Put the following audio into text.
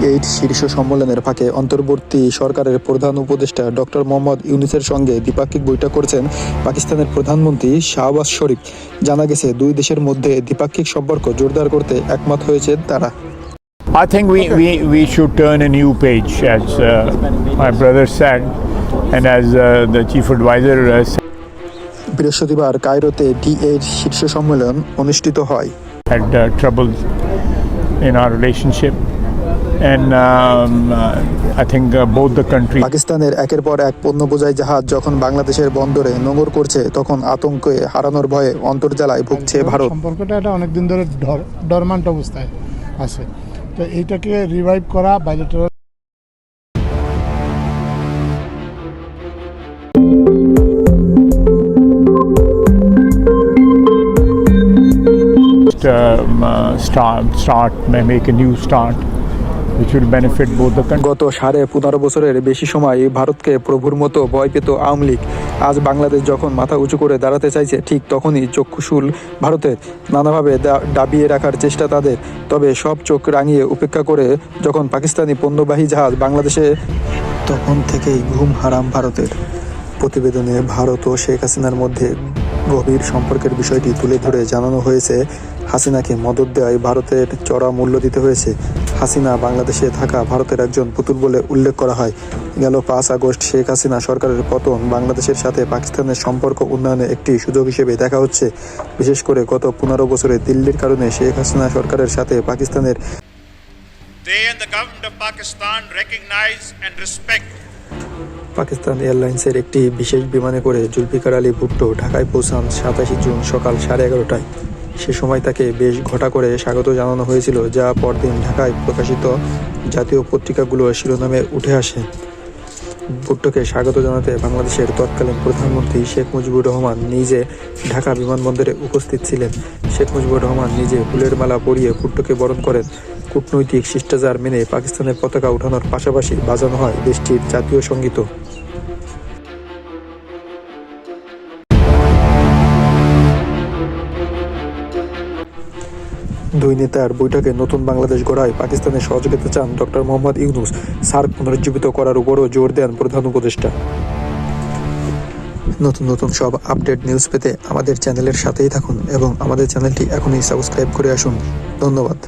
G8 শীর্ষ সম্মেলনের ফাঁকে অন্তর্বর্তী সরকারের প্রধান উপদেষ্টা ডক্টর মোহাম্মদ ইউনূসের সঙ্গে দ্বিপাক্ষিক বৈঠক করেছেন পাকিস্তানের প্রধানমন্ত্রী শাহবাজ শরীফ। জানা গেছে, দুই দেশের মধ্যে দ্বিপাক্ষিক সম্পর্ক জোরদার করতে একমত হয়েছে তারা। I think we should turn a new page, as my brother said, and as the chief advisor said. বৃহস্পতিবার কায়রোতে G8 শীর্ষ সম্মেলন অনুষ্ঠিত হয়। Had trouble in our relationship, and I think both the countries. পাকিস্তানের একের পর এক পণ্য বোঝাই জাহাজ যখন বাংলাদেশের বন্দরে নোঙর করছে, তখন আতঙ্কে হারানোর ভয়ে অন্তর্জালায় ভুগছে ভারত। সম্পর্কটা এটা অনেকদিন ধরে ডরমান্ট অবস্থায় আছে, তো এইটাকে রিভাইভ করা bilateral make a new start which will benefit both the countries. গত 15.5 বছরের বেশি সময় ভারতকে প্রভুর মতো ভয় পেত আওয়ামী লীগ। আজ বাংলাদেশ যখন মাথা উঁচু করে দাঁড়াতে চাইছে, ঠিক তখনই চক্ষুশূল ভারতের নানাভাবে দাবিয়ে রাখার চেষ্টা তাদের। তবে সব চোখ রাঙিয়ে উপেক্ষা করে যখন পাকিস্তানি পণ্যবাহী জাহাজ বাংলাদেশে, তখন থেকেই ঘুম হারাম ভারতের। প্রতিবেদনে ভারত ও শেখ হাসিনার মধ্যে গভীর সম্পর্কের বিষয়টি তুলে ধরে জানানো হয়েছে, হাসিনাকে মদদ দেওয়ায় ভারতের চড়া মূল্য দিতে হয়েছে। হাসিনা বাংলাদেশে থাকা ভারতের একজন পুতুল বলে উল্লেখ করা হয়। গেল 5 আগস্ট শেখ হাসিনা সরকারের পতন বাংলাদেশের সাথে পাকিস্তানের সম্পর্ক উন্নয়নে একটি সুযোগ হিসেবে দেখা হচ্ছে। বিশেষ করে গত 15 বছরে দিল্লির কারণে শেখ হাসিনা সরকারের সাথে পাকিস্তানের পাকিস্তান এয়ারলাইন্সের একটি বিশেষ বিমানে করে জুলফিকার আলী ভুট্টো ঢাকায় পৌঁছান 27 জুন সকাল 11:30টায়। সে সময় তাকে বেশ ঘটা করে স্বাগত জানানো হয়েছিল, যা পরদিন ঢাকায় প্রকাশিত জাতীয় পত্রিকাগুলোর শিরোনামে উঠে আসে। ভুট্টোকে স্বাগত জানাতে বাংলাদেশের তৎকালীন প্রধানমন্ত্রী শেখ মুজিবুর রহমান নিজে ঢাকা বিমানবন্দরে উপস্থিত ছিলেন। শেখ মুজিবুর রহমান নিজে ফুলের মালা পরিয়ে ভুট্টোকে বরণ করেন। কূটনৈতিক শিষ্টাচার মেনে পাকিস্তানের পতাকা ওঠানোর পাশাপাশি বাজানো হয় দেশটির জাতীয় সঙ্গীতও। দুই নেতার বৈঠকে নতুন বাংলাদেশ গড়ায় পাকিস্তানের সহযোগিতা চান ডক্টর মোহাম্মদ ইউনূস। সার্ক পুনরুজ্জীবিত করার উপরও জোর দেন প্রধান উপদেষ্টা। নতুন সব আপডেট নিউজ পেতে আমাদের চ্যানেলের সাথেই থাকুন এবং আমাদের চ্যানেলটি এখনই সাবস্ক্রাইব করে আসুন। ধন্যবাদ।